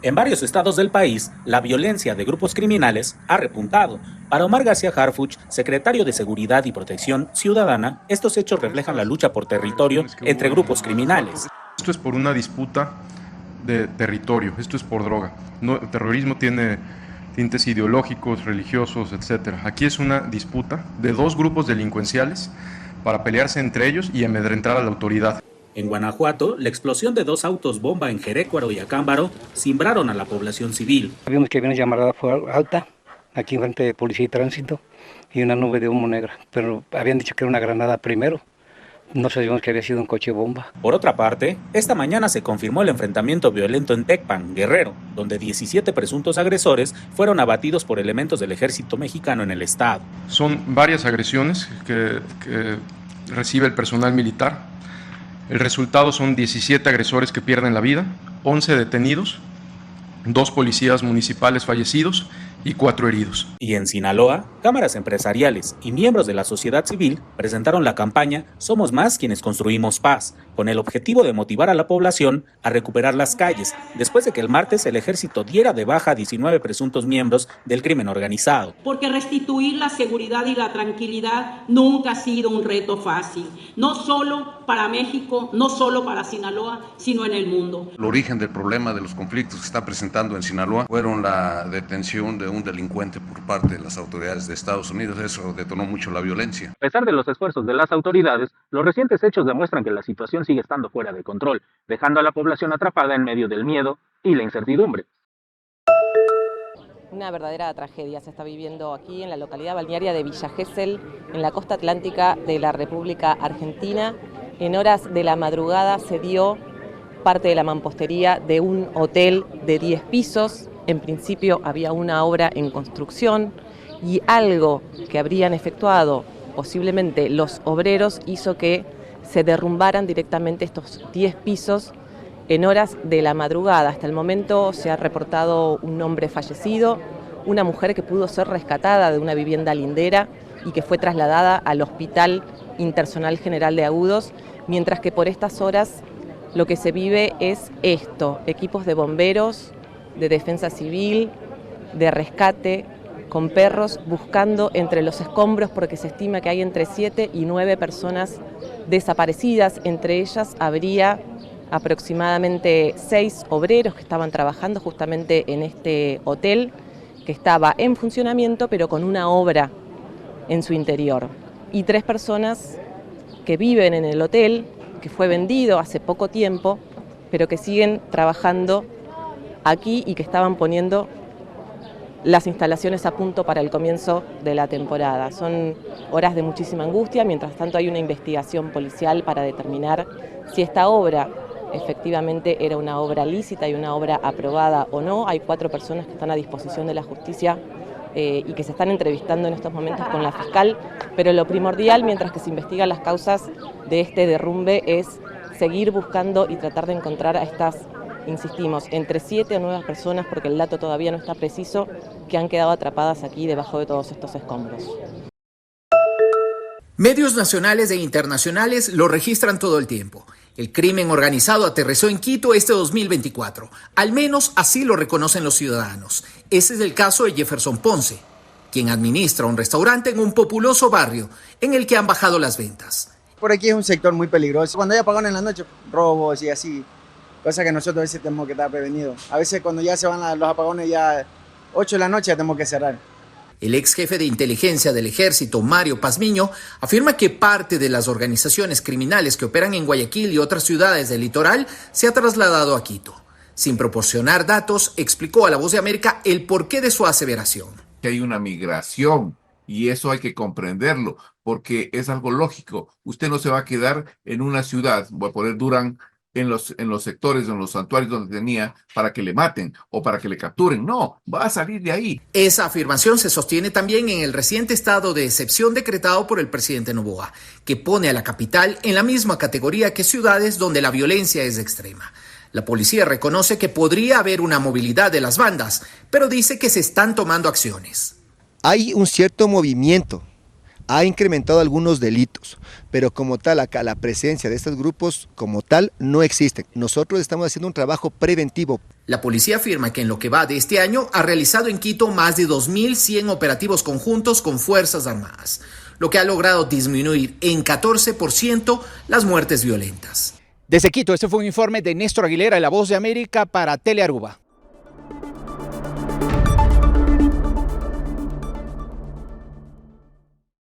En varios estados del país, la violencia de grupos criminales ha repuntado. Para Omar García Harfuch, secretario de Seguridad y Protección Ciudadana, estos hechos reflejan la lucha por territorio entre grupos criminales. Esto es por una disputa de territorio, esto es por droga. No, el terrorismo tiene tintes ideológicos, religiosos, etc. Aquí es una disputa de dos grupos delincuenciales para pelearse entre ellos y amedrentar a la autoridad. En Guanajuato, la explosión de dos autos bomba en Jerécuaro y Acámbaro cimbraron a la población civil. Vimos que había una llamada alta aquí enfrente de Policía y Tránsito y una nube de humo negra, pero habían dicho que era una granada primero. No sabíamos que había sido un coche bomba. Por otra parte, esta mañana se confirmó el enfrentamiento violento en Tecpan, Guerrero, donde 17 presuntos agresores fueron abatidos por elementos del ejército mexicano en el estado. Son varias agresiones que recibe el personal militar. El resultado son 17 agresores que pierden la vida, 11 detenidos, 2 policías municipales fallecidos y 4 heridos. Y en Sinaloa, cámaras empresariales y miembros de la sociedad civil presentaron la campaña Somos Más quienes construimos paz, con el objetivo de motivar a la población a recuperar las calles, después de que el martes el ejército diera de baja a 19 presuntos miembros del crimen organizado. Porque restituir la seguridad y la tranquilidad nunca ha sido un reto fácil, no solo para México, no solo para Sinaloa, sino en el mundo. El origen del problema de los conflictos que se está presentando en Sinaloa fueron la detención de un delincuente por parte de las autoridades de Estados Unidos. Eso detonó mucho la violencia. A pesar de los esfuerzos de las autoridades, los recientes hechos demuestran que la situación sigue estando fuera de control, dejando a la población atrapada en medio del miedo y la incertidumbre. Una verdadera tragedia se está viviendo aquí en la localidad balnearia de Villa Gesell, en la costa atlántica de la República Argentina. En horas de la madrugada se dio parte de la mampostería de un hotel de 10 pisos. En principio había una obra en construcción y algo que habrían efectuado posiblemente los obreros hizo que se derrumbaran directamente estos 10 pisos en horas de la madrugada. Hasta el momento se ha reportado un hombre fallecido, una mujer que pudo ser rescatada de una vivienda lindera y que fue trasladada al Hospital Interzonal General de Agudos, mientras que por estas horas lo que se vive es esto: equipos de bomberos, de defensa civil, de rescate, con perros buscando entre los escombros, porque se estima que hay entre 7 y 9 personas desaparecidas. Entre ellas habría aproximadamente 6 obreros que estaban trabajando justamente en este hotel, que estaba en funcionamiento pero con una obra en su interior. Y 3 personas que viven en el hotel, que fue vendido hace poco tiempo, pero que siguen trabajando aquí y que estaban poniendo las instalaciones a punto para el comienzo de la temporada. Son horas de muchísima angustia. Mientras tanto hay una investigación policial para determinar si esta obra efectivamente era una obra lícita y una obra aprobada o no. Hay 4 personas que están a disposición de la justicia y que se están entrevistando en estos momentos con la fiscal, pero lo primordial, mientras que se investigan las causas de este derrumbe, es seguir buscando y tratar de encontrar a estas, insistimos, entre 7 o 9 personas, porque el dato todavía no está preciso, que han quedado atrapadas aquí debajo de todos estos escombros. Medios nacionales e internacionales lo registran todo el tiempo. El crimen organizado aterrizó en Quito este 2024. Al menos así lo reconocen los ciudadanos. Ese es el caso de Jefferson Ponce, quien administra un restaurante en un populoso barrio en el que han bajado las ventas. Por aquí es un sector muy peligroso. Cuando hay apagón en la noche, robos y así. Cosa que nosotros a veces tenemos que estar prevenidos. A veces cuando ya se van los apagones, ya 8 de la noche ya tenemos que cerrar. El ex jefe de inteligencia del ejército, Mario Pazmiño, afirma que parte de las organizaciones criminales que operan en Guayaquil y otras ciudades del litoral se ha trasladado a Quito. Sin proporcionar datos, explicó a La Voz de América el porqué de su aseveración. Que hay una migración y eso hay que comprenderlo porque es algo lógico. Usted no se va a quedar en una ciudad, voy a poner Durán, en los sectores, en los santuarios donde tenía, para que le maten o para que le capturen. No, va a salir de ahí. Esa afirmación se sostiene también en el reciente estado de excepción decretado por el presidente Noboa, que pone a la capital en la misma categoría que ciudades donde la violencia es extrema. La policía reconoce que podría haber una movilidad de las bandas, pero dice que se están tomando acciones. Hay un cierto movimiento. ha incrementado algunos delitos, pero como tal acá la presencia de estos grupos como tal no existe. Nosotros estamos haciendo un trabajo preventivo. La policía afirma que en lo que va de este año ha realizado en Quito más de 2.100 operativos conjuntos con Fuerzas Armadas, lo que ha logrado disminuir en 14% las muertes violentas. Desde Quito, este fue un informe de Néstor Aguilera, La Voz de América, para Telearuba.